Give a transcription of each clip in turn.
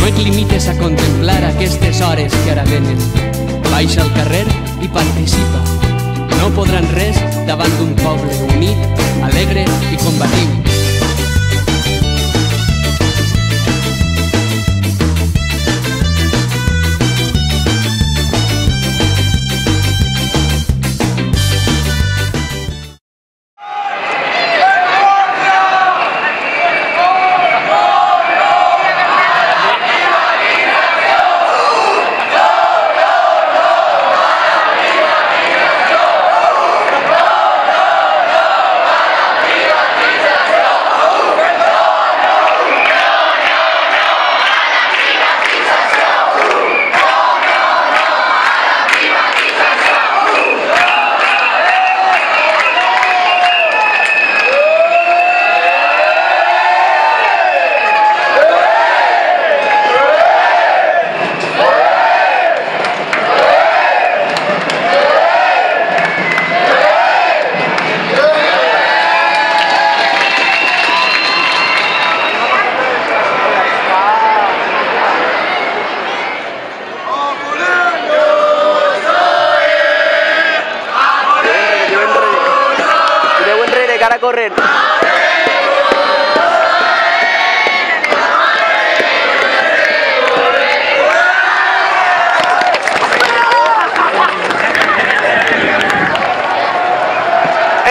et limites a contemplar aquestes hores que ara venen. Baixa al carrer i participa. No podran res davant d'un poble unit, alegre i combatiu. Cara a correr.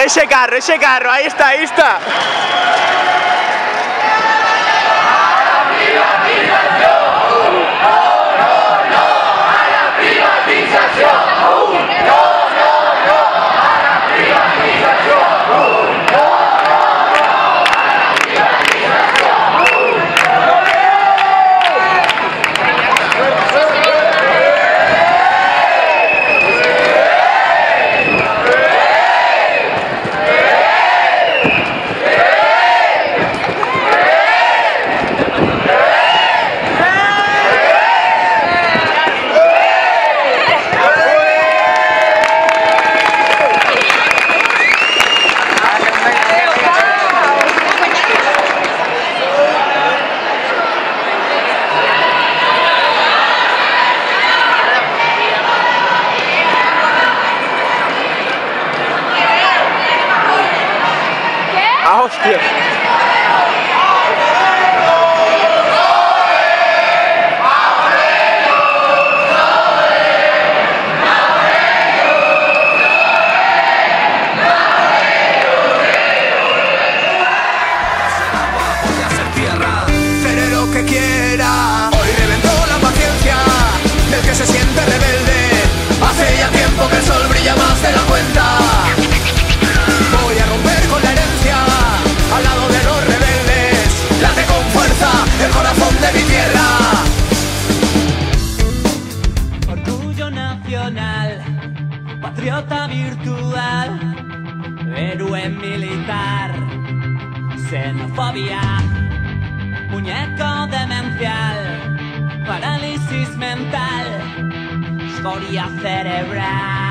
Ese carro, ahí está, ahí está. ¡Ah, hostia! Seré lo que quiera. Hoy reventó la paciencia del que se siente rebelde. Hace ya tiempo que el sol brilla más de la cuenta. Voy a romper con la herencia al lado de los rebeldes. Late con fuerza el corazón de mi tierra. Orgullo nacional, patriota virtual, héroe militar, xenofobia, muñeco demencial, parálisis mental, escoria cerebral.